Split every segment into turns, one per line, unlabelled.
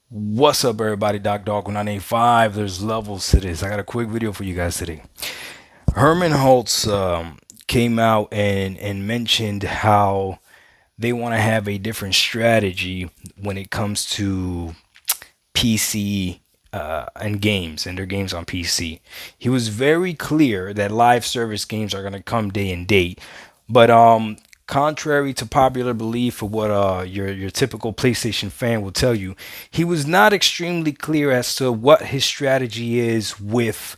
What's up, everybody? Doc Dog 985. There's levels to this. I got a quick video for you guys today. Herman Holtz came out and mentioned how they want to have a different strategy when it comes to PC and games and their games on PC. He was very clear that live service games are going to come day and date, but contrary to popular belief of what your typical PlayStation fan will tell you, he was not extremely clear as to what his strategy is with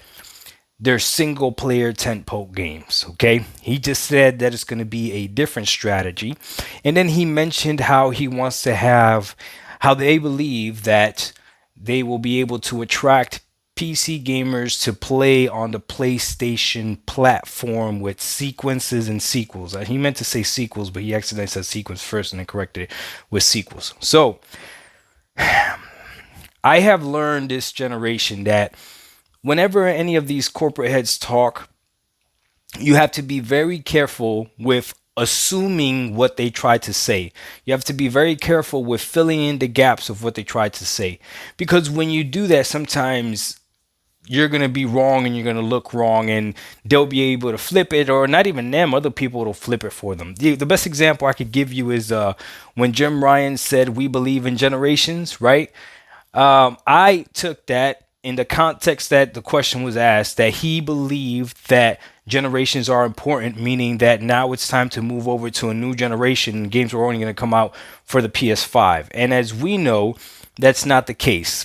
their single player tentpole games. Okay, he just said that it's going to be a different strategy, and then he mentioned how he wants to have how they believe that they will be able to attract PC gamers to play on the PlayStation platform with sequences and sequels. He meant to say sequels, but he accidentally said sequence first and then corrected it with sequels. So I have learned this generation that whenever any of these corporate heads talk, you have to be very careful with assuming what they try to say. You have to be very careful with filling in the gaps of what they try to say. Because when you do that, sometimes you're going to be wrong and you're going to look wrong, and they'll be able to flip it, or not even them, other people will flip it for them. The best example I could give you is when Jim Ryan said, "We believe in generations," right? I took that in the context that the question was asked, that he believed that generations are important, meaning that now it's time to move over to a new generation. Games are only going to come out for the PS5. And as we know, that's not the case.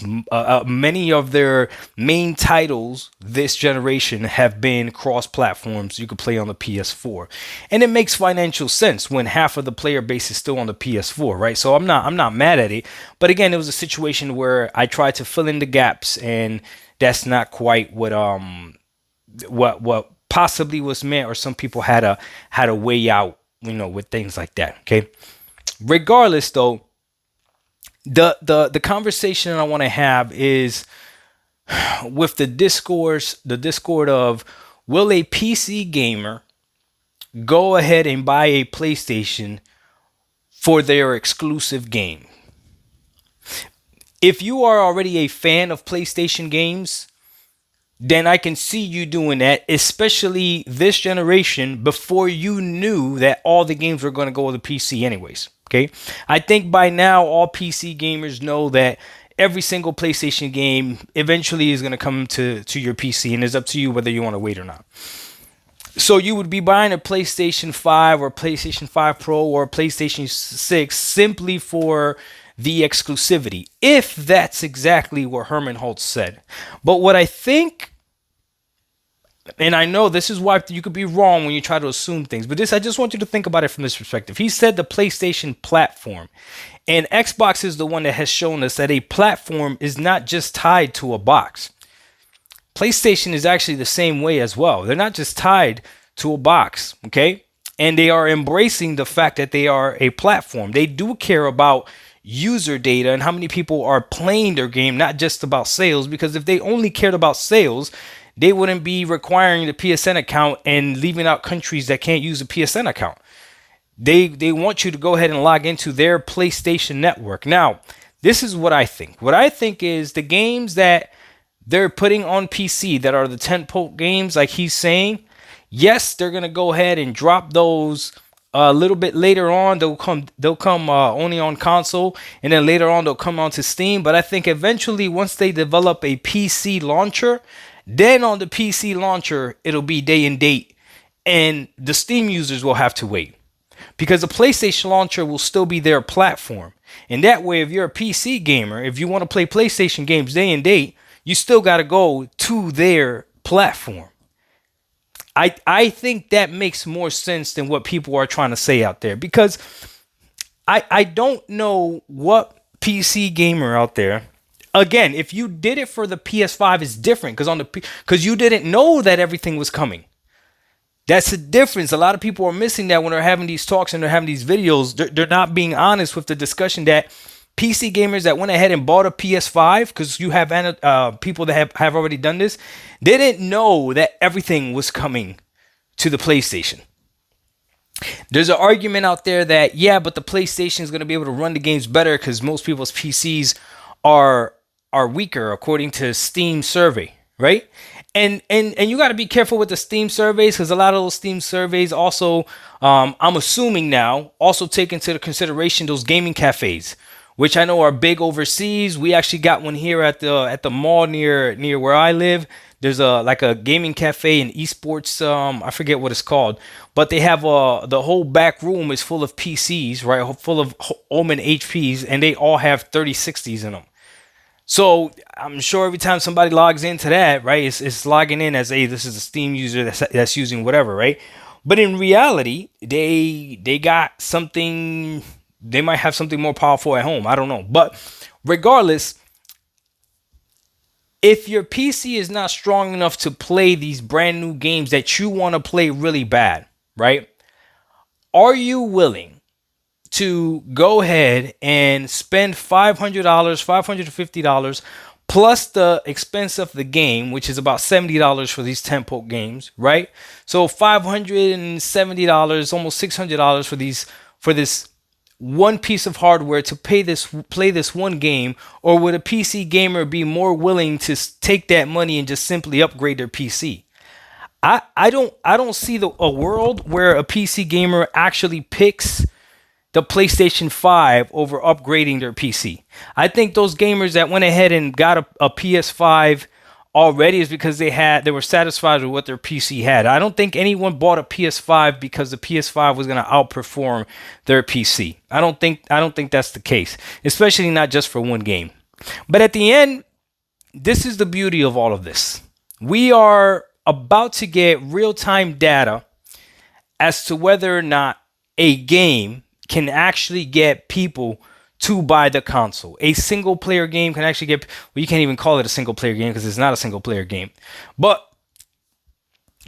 Many of their main titles this generation have been cross platforms. You could play on the PS4, and it makes financial sense when half of the player base is still on the PS4, right? So I'm not mad at it. But again, it was a situation where I tried to fill in the gaps, and that's not quite what possibly was meant, or some people had a way out, with things like that. Okay. Regardless, though, the conversation I want to have is with the discord of, will a PC gamer go ahead and buy a PlayStation for their exclusive game? If you are already a fan of PlayStation games, then I can see you doing that, especially this generation, before you knew that all the games were going to go to the PC anyways. Okay. I think by now all PC gamers know that every single PlayStation game eventually is going to come to your PC, and it's up to you whether you want to wait or not. So you would be buying a PlayStation 5 or PlayStation 5 Pro or PlayStation 6 simply for the exclusivity, if that's exactly what Herman Holtz said. But what I think, and I know this is why you could be wrong when you try to assume things, but I just want you to think about it from this perspective. He said the PlayStation platform, and Xbox is the one that has shown us that a platform is not just tied to a box. PlayStation is actually the same way as well. They're not just tied to a box, okay? And they are embracing the fact that they are a platform. They do care about user data and how many people are playing their game, not just about sales, because if they only cared about sales, they wouldn't be requiring the PSN account and leaving out countries that can't use a PSN account. They want you to go ahead and log into their PlayStation network. Now, this is what I think. What I think is the games that they're putting on PC that are the tentpole games, like he's saying, yes, they're gonna go ahead and drop those a little bit later on. They'll come only on console, and then later on they'll come onto Steam. But I think eventually, once they develop a PC launcher, then on the PC launcher it'll be day and date, and the Steam users will have to wait, because the PlayStation launcher will still be their platform. And that way, if you're a PC gamer, if you want to play PlayStation games day and date, you still got to go to their platform. I think that makes more sense than what people are trying to say out there, because I don't know what PC gamer out there. Again, if you did it for the PS5, it's different, because you didn't know that everything was coming. That's the difference. A lot of people are missing that when they're having these talks and they're having these videos. They're not being honest with the discussion that PC gamers that went ahead and bought a PS5, because you have people that have already done this, they didn't know that everything was coming to the PlayStation. There's an argument out there that, yeah, but the PlayStation is going to be able to run the games better because most people's PCs are are weaker according to Steam survey, right? And you got to be careful with the Steam surveys because a lot of those Steam surveys also, I'm assuming now, also take into consideration those gaming cafes, which I know are big overseas. We actually got one here at the mall near where I live. There's a like a gaming cafe and esports. I forget what it's called, but they have the whole back room is full of PCs, right? Full of Omen HPs, and they all have 3060s in them. So I'm sure every time somebody logs into that, right, it's logging in as, hey, this is a Steam user that's using whatever, right? But in reality, they got something. They might have something more powerful at home. I don't know. But regardless, if your PC is not strong enough to play these brand new games that you want to play really bad, right? Are you willing to go ahead and spend $500, $550 plus the expense of the game, which is about $70 for these tentpole games, right? So $570, almost $600 for this one piece of hardware to play this one game, or would a PC gamer be more willing to take that money and just simply upgrade their PC? I don't see a world where a PC gamer actually picks the PlayStation 5 over upgrading their PC. I think those gamers that went ahead and got a PS5 already is because they were satisfied with what their PC had. I don't think anyone bought a PS5 because the PS5 was going to outperform their PC. I don't think that's the case, especially not just for one game. But at the end, this is the beauty of all of this. We are about to get real-time data as to whether or not a game can actually get people to buy the console. A single player game can actually get, well, you can't even call it a single player game because it's not a single player game. But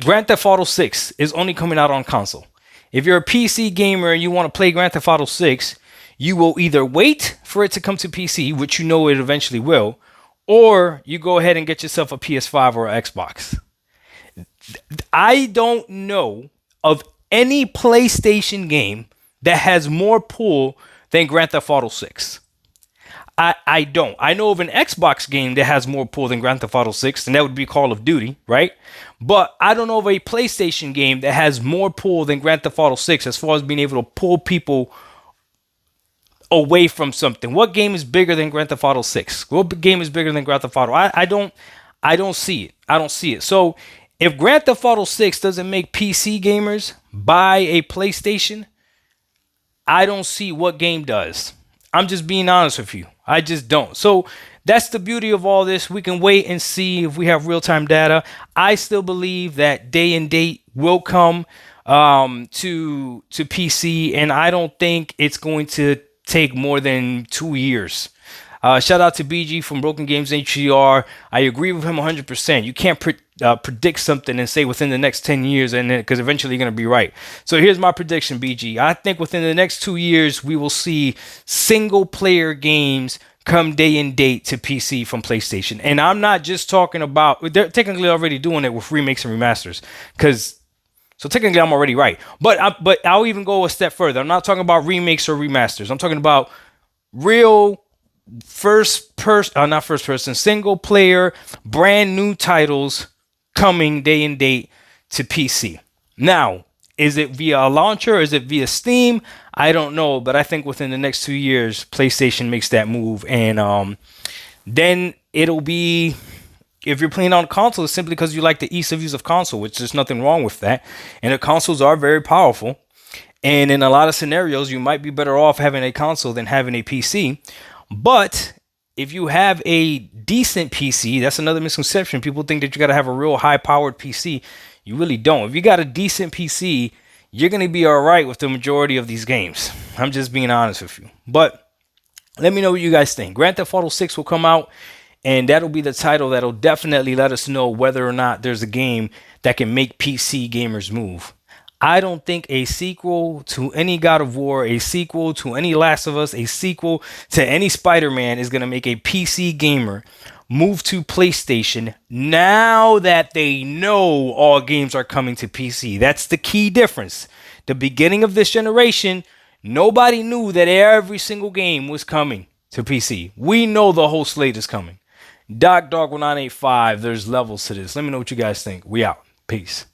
Grand Theft Auto 6 is only coming out on console. If you're a PC gamer and you want to play Grand Theft Auto 6, you will either wait for it to come to PC, which you know it eventually will, or you go ahead and get yourself a PS5 or an Xbox. I don't know of any PlayStation game that has more pull than Grand Theft Auto 6. I don't. I know of an Xbox game that has more pull than Grand Theft Auto 6, and that would be Call of Duty, right? But I don't know of a PlayStation game that has more pull than Grand Theft Auto 6 as far as being able to pull people away from something. What game is bigger than Grand Theft Auto 6? What game is bigger than Grand Theft Auto? I don't see it. I don't see it. So if Grand Theft Auto 6 doesn't make PC gamers buy a PlayStation, I don't see what game does. I'm just being honest with you. I just don't. So that's the beauty of all this. We can wait and see if we have real-time data. I still believe that day and date will come to PC, and I don't think it's going to take more than 2 years. Shout out to BG from Broken Games HCR. I agree with him 100%. You can't predict something and say within the next 10 years, and because eventually you're going to be right. So here's my prediction, BG. I think within the next 2 years, we will see single player games come day and date to PC from PlayStation. And I'm not just talking about, they're technically already doing it with remakes and remasters. So technically I'm already right. But I'll even go a step further. I'm not talking about remakes or remasters. I'm talking about real not first person, single player, brand new titles coming day and date to PC. Now, is it via a launcher? Is it via Steam? I don't know, but I think within the next 2 years, PlayStation makes that move, and then it'll be, if you're playing on console, it's simply because you like the ease of use of console, which there's nothing wrong with that. And the consoles are very powerful, and in a lot of scenarios, you might be better off having a console than having a PC. But if you have a decent PC, that's another misconception. People think that you got to have a real high-powered PC. You really don't. If you got a decent PC, you're going to be all right with the majority of these games. I'm just being honest with you. But let me know what you guys think. Grand Theft Auto 6 will come out, and that'll be the title that'll definitely let us know whether or not there's a game that can make PC gamers move. I don't think a sequel to any God of War, a sequel to any Last of Us, a sequel to any Spider-Man is going to make a PC gamer move to PlayStation now that they know all games are coming to PC. That's the key difference. The beginning of this generation, nobody knew that every single game was coming to PC. We know the whole slate is coming. Doc Dog 1985, there's levels to this. Let me know what you guys think. We out. Peace.